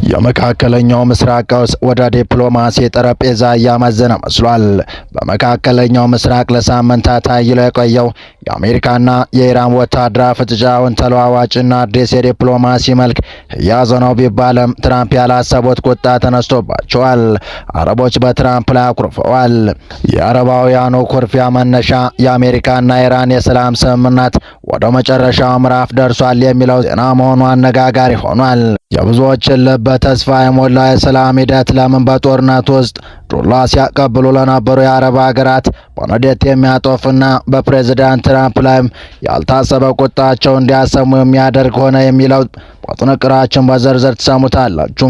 የመካከለኛው ምስራቅ ቀውስ ወደ ዲፕሎማሲ ጠረጴዛ እያመዘነ መስሏል። በመካከለኛው ምስራቅ ለሳምንታት አይሎ የቆየው የአሜሪካና የኢራን ወታደራዊ ፍጥጫውን ተለዋዋጭና አዲስ የዲፕሎማሲ መልክ እያዘ ነው ቢባልም ትራምፕ ያላሰቡት ቁጣ ተነስቶባቸዋል። አረቦች በትራምፕ ላይ አኩርፈዋል። የአረባውያኑ ኩርፊያ መነሻ የአሜሪካና ኢራን የሰላም ስምምነት ወደ መጨረሻው ምዕራፍ ደርሷል የሚለው ዜና መሆኑ አነጋጋሪ ሆኗል። የብዙዎችን ልብ በተስፋ የሞላው የሰላም ሂደት ለምን በጦርነት ውስጥ ዱላ ሲያቀብሉ ለነበሩ የአረብ ሀገራት በንዴት የሚያጦፍና በፕሬዝዳንት ትራምፕ ላይም ያልታሰበ ቁጣቸው እንዲያሰሙ የሚያደርግ ሆነ የሚለው በጥንቅራችን በዝርዝር ትሰሙታላችሁ።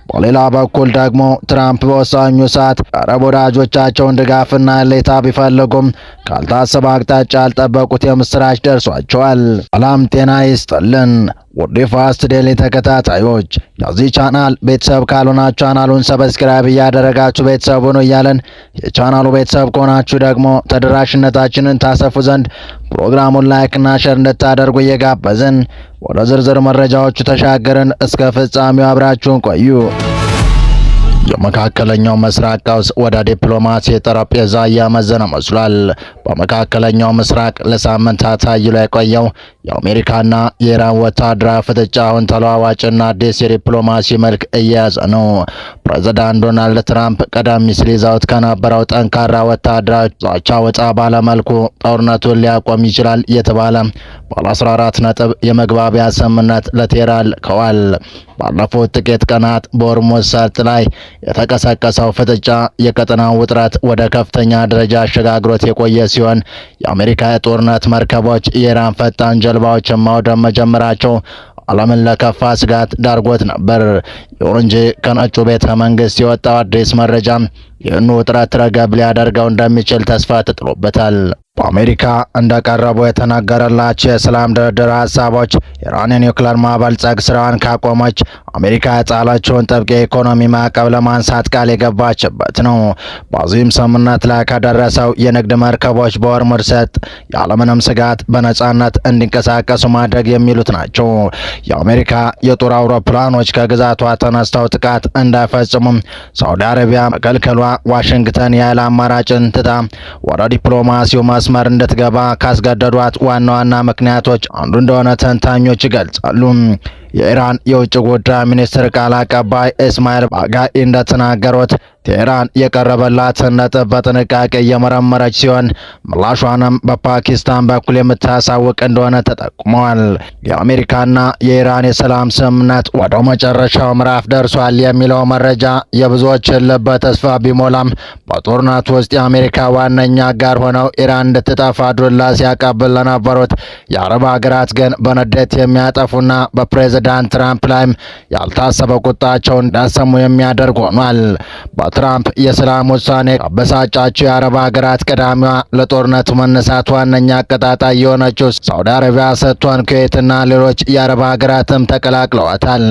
በሌላ በኩል ደግሞ ትራምፕ በወሳኙ ሰዓት የአረብ ወዳጆቻቸውን ድጋፍና እልልታ ቢፈልጉም ካልታሰበ አቅጣጫ ያልጠበቁት የምስራች ደርሷቸዋል። ሰላም ጤና ይስጥልን ውድ ፋስት ዴይሊ ተከታታዮች፣ የዚህ ቻናል ቤተሰብ ካልሆናችሁ ቻናሉን ሰብስክራይብ እያደረጋችሁ ቤተሰብ ሁኑ እያለን የቻናሉ ቤተሰብ ከሆናችሁ ደግሞ ተደራሽነታችንን ታሰፉ ዘንድ ፕሮግራሙን ላይክና ሼር እንድታደርጉ እየጋበዝን ወደ ዝርዝር መረጃዎቹ ተሻገርን። እስከ ፍጻሜው አብራችሁን ቆዩ። የመካከለኛው ምስራቅ ቀውስ ወደ ዲፕሎማሲ ጠረጴዛ እያመዘነ መስሏል። በመካከለኛው ምስራቅ ለሳምንታት አይሎ የቆየው የአሜሪካና የኢራን ወታደራዊ ፍጥጫ አሁን ተለዋዋጭና አዲስ የዲፕሎማሲ መልክ እየያዘ ነው። ፕሬዝዳንት ዶናልድ ትራምፕ ቀደም ሲል ይዘውት ከነበረው ጠንካራ ወታደራዊ ዛቻ ወጣ ባለመልኩ ጦርነቱን ሊያቆም ይችላል የተባለ ባለ 14 ነጥብ የመግባቢያ ስምምነት ለቴህራን ልከዋል። ባለፉት ጥቂት ቀናት በሆርሙዝ ሰርጥ ላይ የተቀሰቀሰው ፍጥጫ የቀጠናው ውጥረት ወደ ከፍተኛ ደረጃ አሸጋግሮት የቆየ ሲሆን የአሜሪካ የጦርነት መርከቦች የኢራን ፈጣን ጀልባዎችን ማውደም መጀመራቸው ዓለምን ለከፋ ስጋት ዳርጎት ነበር። ይሁን እንጂ ከነጩ ቤተ መንግስት የወጣው አዲስ መረጃ ይህን ውጥረት ረገብ ሊያደርገው እንደሚችል ተስፋ ተጥሎበታል። በአሜሪካ እንደቀረቡ የተነገረላቸው የሰላም ድርድር ሀሳቦች ኢራን የኒውክሌር ማበልጸግ ስራዋን ካቆመች አሜሪካ የጣለችውን ጥብቅ የኢኮኖሚ ማዕቀብ ለማንሳት ቃል የገባችበት ነው። በዚህም ስምምነት ላይ ከደረሰው የንግድ መርከቦች በሆርሙዝ ሰርጥ ያለምንም ስጋት በነጻነት እንዲንቀሳቀሱ ማድረግ የሚሉት ናቸው። የአሜሪካ የጦር አውሮፕላኖች ከግዛቷ ተነስተው ጥቃት እንዳይፈጽሙም ሳውዲ አረቢያ መከልከሏ ዋሽንግተን የኃይል አማራጭን ትታ ወደ ዲፕሎማሲው መስመር እንድትገባ ካስገደዷት ዋና ዋና ምክንያቶች አንዱ እንደሆነ ተንታኞች ይገልጻሉ። የኢራን የውጭ ጉዳይ ሚኒስትር ቃል አቀባይ እስማኤል ባጋኢ እንደተናገሩት ቴህራን የቀረበላትን ነጥብ በጥንቃቄ እየመረመረች ሲሆን ምላሿንም በፓኪስታን በኩል የምታሳውቅ እንደሆነ ተጠቁመዋል። የአሜሪካና የኢራን የሰላም ስምምነት ወደ መጨረሻው ምዕራፍ ደርሷል የሚለው መረጃ የብዙዎችን ልብ በተስፋ ቢሞላም በጦርነቱ ውስጥ የአሜሪካ ዋነኛ አጋር ሆነው ኢራን እንድትጠፋ ዱላ ሲያቀብል ለነበሩት የአረብ ሀገራት ግን በንዴት የሚያጠፉና በፕሬዝዳንት ትራምፕ ላይም ያልታሰበ ቁጣቸውን እንዳሰሙ የሚያደርግ ሆኗል። ትራምፕ የሰላም ውሳኔ አበሳጫቸው የአረብ ሀገራት ቀዳሚዋ ለጦርነቱ መነሳት ዋነኛ አቀጣጣይ የሆነችው ሳውዲ አረቢያ ስትሆን ኩዌትና ሌሎች የአረብ ሀገራትም ተቀላቅለዋታል።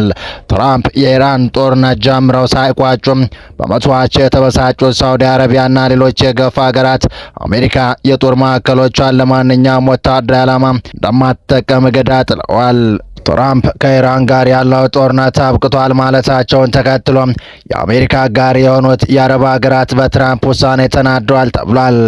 ትራምፕ የኢራን ጦርነት ጀምረው ሳይቋጩም በመተዋቸው የተበሳጩት ሳውዲ አረቢያና ሌሎች የገፋ ሀገራት አሜሪካ የጦር ማዕከሎቿን ለማንኛውም ወታደራዊ ዓላማ እንደማትጠቀም እገዳ ጥለዋል። ትራምፕ ከኢራን ጋር ያለው ጦርነት አብቅቷል ማለታቸውን ተከትሎ የአሜሪካ ጋር የሆኑት የአረብ ሀገራት በትራምፕ ውሳኔ ተናደዋል ተብሏል።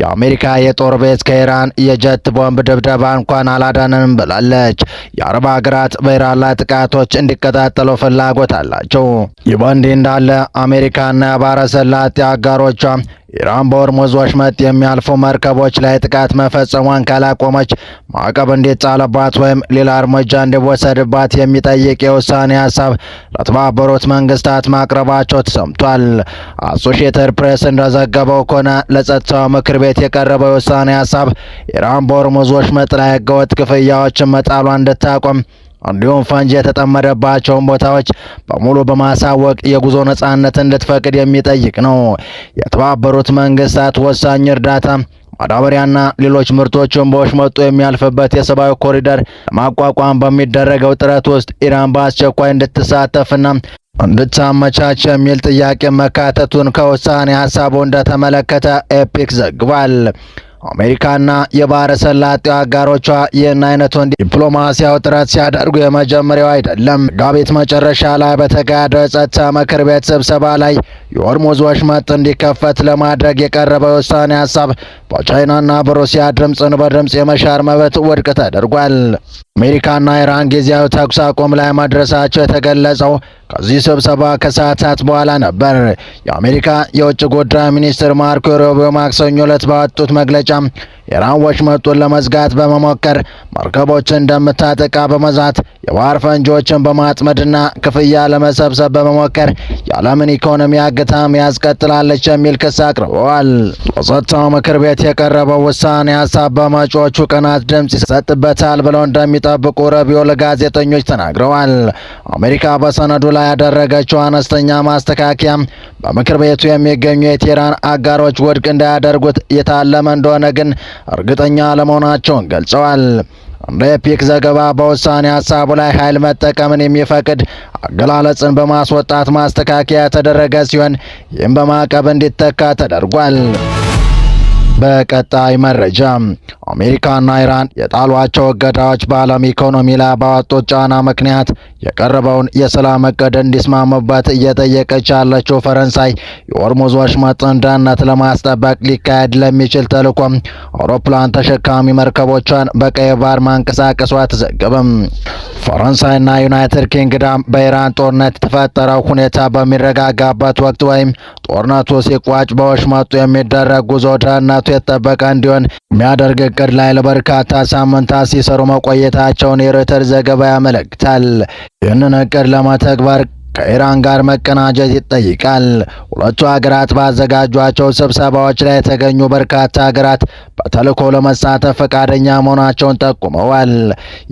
የአሜሪካ የጦር ቤት ከኢራን የጀት ቦምብ ድብደባ እንኳን አላዳነንም ብላለች። የአረብ ሀገራት በኢራን ላይ ጥቃቶች እንዲቀጣጠሉ ፍላጎት አላቸው። ይህ በእንዲህ እንዳለ አሜሪካና የባሕረ ሰላጤ አጋሮቿ ኢራን በሆርሙዝ ወሽመጥ የሚያልፉ መርከቦች ላይ ጥቃት መፈጸሟን ካላቆመች ማዕቀብ እንዲጣልባት ወይም ሌላ እርምጃ እንዲወሰድባት የሚጠይቅ የውሳኔ ሀሳብ ለተባበሩት መንግስታት ማቅረባቸው ተሰምቷል። አሶሺየትድ ፕሬስ እንደዘገበው ከሆነ ለጸጥታው ምክር ቤት የቀረበው የውሳኔ ሀሳብ ኢራን በሆርሙዝ ወሽመጥ ላይ ህገወጥ ክፍያዎችን መጣሏን እንድታቆም እንዲሁም ፈንጂ የተጠመደባቸውን ቦታዎች በሙሉ በማሳወቅ የጉዞ ነጻነት እንድትፈቅድ የሚጠይቅ ነው። የተባበሩት መንግስታት ወሳኝ እርዳታ ማዳበሪያና ሌሎች ምርቶችን በወሽመጡ የሚያልፍበት የሰብአዊ ኮሪደር ለማቋቋም በሚደረገው ጥረት ውስጥ ኢራን በአስቸኳይ እንድትሳተፍና እንድታመቻች የሚል ጥያቄ መካተቱን ከውሳኔ ሀሳቡ እንደተመለከተ ኤፒክ ዘግቧል። አሜሪካና የባህረ ሰላጤው አጋሮቿ ይህን አይነቱን ዲፕሎማሲያዊ ጥረት ሲያደርጉ የመጀመሪያው አይደለም። መጋቢት መጨረሻ ላይ በተካሄደው የጸጥታ ምክር ቤት ስብሰባ ላይ የሆርሙዝ ወሽመጥ እንዲከፈት ለማድረግ የቀረበው ውሳኔ ሀሳብ በቻይናና በሩሲያ ድምፅን በድምፅ የመሻር መብት ውድቅ ተደርጓል። አሜሪካና ኢራን ጊዜያዊ ተኩስ አቁም ላይ መድረሳቸው የተገለጸው ከዚህ ስብሰባ ከሰዓታት በኋላ ነበር። የአሜሪካ የውጭ ጉዳይ ሚኒስትር ማርኮ ሩቢዮ ማክሰኞ ዕለት ባወጡት መግለጫ ኢራን ወሽመጡን ለመዝጋት በመሞከር መርከቦችን እንደምታጠቃ በመዛት የባህር ፈንጂዎችን በማጥመድና ክፍያ ለመሰብሰብ በመሞከር የዓለምን ኢኮኖሚ አግታ መያዝ ቀጥላለች የሚል ክስ አቅርበዋል። በጸጥታው ምክር ቤት የቀረበው ውሳኔ ሀሳብ በመጪዎቹ ቀናት ድምፅ ይሰጥበታል ብለው እንደሚጠብቁ ሩቢዮ ለጋዜጠኞች ተናግረዋል። አሜሪካ በሰነዱ ላይ ያደረገችው አነስተኛ ማስተካከያ በምክር ቤቱ የሚገኙ የቴህራን አጋሮች ውድቅ እንዳያደርጉት የታለመ እንደሆነ ግን እርግጠኛ አለመሆናቸውን ገልጸዋል። እንደ ኤፒክ ዘገባ በውሳኔ ሀሳቡ ላይ ኃይል መጠቀምን የሚፈቅድ አገላለጽን በማስወጣት ማስተካከያ የተደረገ ሲሆን ይህም በማዕቀብ እንዲተካ ተደርጓል። በቀጣይ መረጃ አሜሪካና ኢራን የጣሏቸው እገዳዎች በዓለም ኢኮኖሚ ላይ ባወጡት ጫና ምክንያት የቀረበውን የሰላም እቅድ እንዲስማሙበት እየጠየቀች ያለችው ፈረንሳይ የሆርሙዝ ወሽመጥን ደህንነት ለማስጠበቅ ሊካሄድ ለሚችል ተልዕኮ አውሮፕላን ተሸካሚ መርከቦቿን በቀይ ባህር ማንቀሳቀሷ ተዘገበም። ፈረንሳይና ዩናይትድ ኪንግደም በኢራን ጦርነት የተፈጠረው ሁኔታ በሚረጋጋበት ወቅት ወይም ጦርነቱ ሲቋጭ በወሽመጡ የሚደረግ ጉዞ ደህንነቱ የተጠበቀ እንዲሆን የሚያደርግ እቅድ ላይ ለበርካታ ሳምንታት ሲሰሩ መቆየታቸውን የሮይተርስ ዘገባ ያመለክታል። ይህንን እቅድ ለመተግበር ከኢራን ጋር መቀናጀት ይጠይቃል። ሁለቱ ሀገራት ባዘጋጇቸው ስብሰባዎች ላይ የተገኙ በርካታ ሀገራት በተልዕኮ ለመሳተፍ ፈቃደኛ መሆናቸውን ጠቁመዋል።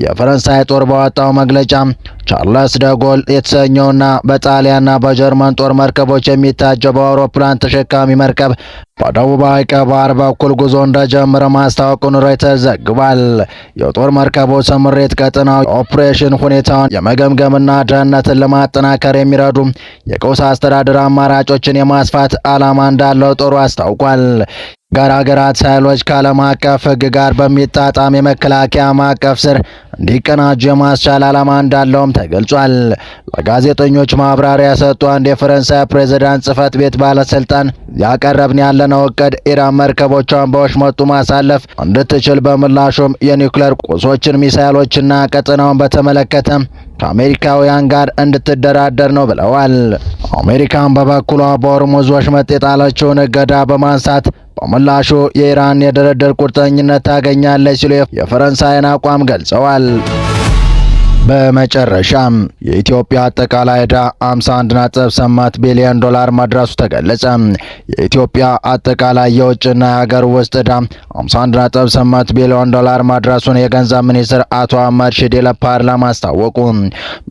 የፈረንሳይ ጦር ባወጣው መግለጫ ቻርለስ ደጎል የተሰኘውና በጣሊያንና በጀርመን ጦር መርከቦች የሚታጀበው አውሮፕላን ተሸካሚ መርከብ በደቡባዊ ቀይ ባህር በኩል ጉዞ እንደጀመረ ማስታወቁን ሮይተርስ ዘግቧል። የጦር መርከቡ ስምሪት ቀጠናዊ ኦፕሬሽን ሁኔታውን የመገምገምና ደህንነትን ለማጠናከር የሚረዱ የቀውስ አስተዳደር አማራጮችን የማስፋት ዓላማ እንዳለው ጦሩ አስታውቋል። ጋር ሀገራት ኃይሎች ከዓለም አቀፍ ሕግ ጋር በሚጣጣም የመከላከያ ማዕቀፍ ስር እንዲቀናጁ የማስቻል ዓላማ እንዳለውም ተገልጿል። ለጋዜጠኞች ማብራሪያ የሰጡ አንድ የፈረንሳይ ፕሬዝዳንት ጽህፈት ቤት ባለስልጣን ያቀረብን ያለነው እቅድ ኢራን መርከቦቿን በወሽመጡ ማሳለፍ እንድትችል በምላሹም የኒውክሌር ቁሶችን፣ ሚሳይሎችና ቀጠናውን በተመለከተ ከአሜሪካውያን ጋር እንድትደራደር ነው ብለዋል። አሜሪካን በበኩሏ በሆርሙዝ ወሽመጥ የጣለችውን እገዳ በማንሳት በምላሹ የኢራን የድርድር ቁርጠኝነት ታገኛለች ሲሉ የፈረንሳይን አቋም ገልጸዋል። በመጨረሻም የኢትዮጵያ አጠቃላይ ዕዳ 51.8 ቢሊዮን ዶላር መድረሱ ተገለጸ። የኢትዮጵያ አጠቃላይ የውጭና የሀገር ውስጥ ዕዳ 51.8 ቢሊዮን ዶላር መድረሱን የገንዘብ ሚኒስትር አቶ አህመድ ሺዴ ለፓርላማ አስታወቁ።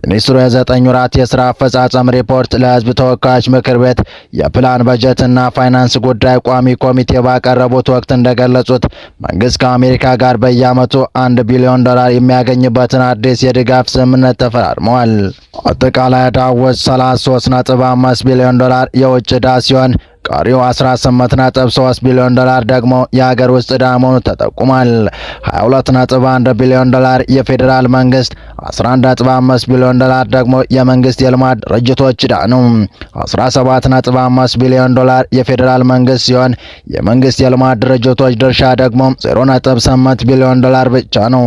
ሚኒስትሩ የ9 ወራት የስራ አፈጻጸም ሪፖርት ለሕዝብ ተወካዮች ምክር ቤት የፕላን በጀትና ፋይናንስ ጉዳይ ቋሚ ኮሚቴ ባቀረቡት ወቅት እንደገለጹት መንግስት ከአሜሪካ ጋር በየዓመቱ 1 ቢሊዮን ዶላር የሚያገኝበትን አዲስ የድጋፍ ስምምነት ተፈራርመዋል። አጠቃላይ ዕዳው ውስጥ 33.5 ቢሊዮን ዶላር የውጭ ዕዳ ሲሆን ቀሪው 18.3 ቢሊዮን ዶላር ደግሞ የሀገር ውስጥ ዕዳ መሆኑ ተጠቁሟል። 22.1 ቢሊዮን ዶላር የፌዴራል መንግስት፣ 11.5 ቢሊዮን ዶላር ደግሞ የመንግስት የልማት ድርጅቶች ዕዳ ነው። 17.5 ቢሊዮን ዶላር የፌዴራል መንግስት ሲሆን የመንግስት የልማት ድርጅቶች ድርሻ ደግሞ 0.8 ቢሊዮን ዶላር ብቻ ነው።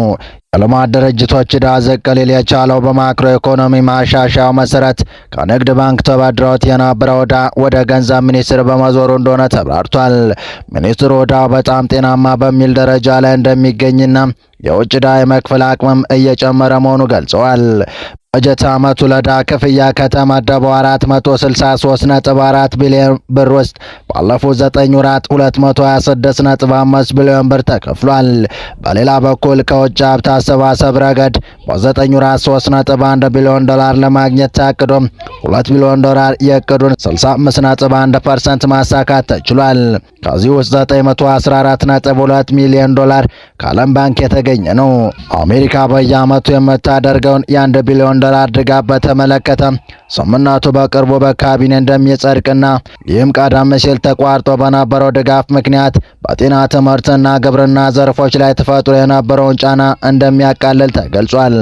የልማት ድርጅቶች ዕዳ ዝቅ ሊል የቻለው በማክሮ ኢኮኖሚ ማሻሻያው መሰረት ከንግድ ባንክ ተበድረውት የነበረው ዕዳ ወደ ገንዘብ ሚኒስቴር በመዞሩ እንደሆነ ተብራርቷል። ሚኒስትሩ ዕዳው በጣም ጤናማ በሚል ደረጃ ላይ እንደሚገኝና የውጭ ዕዳ የመክፈል አቅምም እየጨመረ መሆኑ ገልጸዋል። በጀት ዓመቱ ለዕዳ ክፍያ ከተመደበው 463.4 ቢሊዮን ብር ውስጥ ባለፉት 9 ወራት 226.5 ቢሊዮን ብር ተከፍሏል። በሌላ በኩል ከውጭ ሀብት አሰባሰብ ረገድ በ9 ወራት 3.1 ቢሊዮን ዶላር ለማግኘት ታቅዶ 2 ቢሊዮን ዶላር የእቅዱን 65.1% ማሳካት ተችሏል። ከዚህ ውስጥ 914.2 ሚሊዮን ዶላር ከዓለም ባንክ የተገኘ ነው። አሜሪካ በየዓመቱ የምታደርገውን የ1 ቢሊዮን ዶላር ድጋፍ በተመለከተ ስምምነቱ በቅርቡ በካቢኔ እንደሚጸድቅና ይህም ቀደም ሲል ተቋርጦ በነበረው ድጋፍ ምክንያት በጤና ትምህርትና ግብርና ዘርፎች ላይ ተፈጥሮ የነበረውን ጫና እንደሚያቃልል ተገልጿል።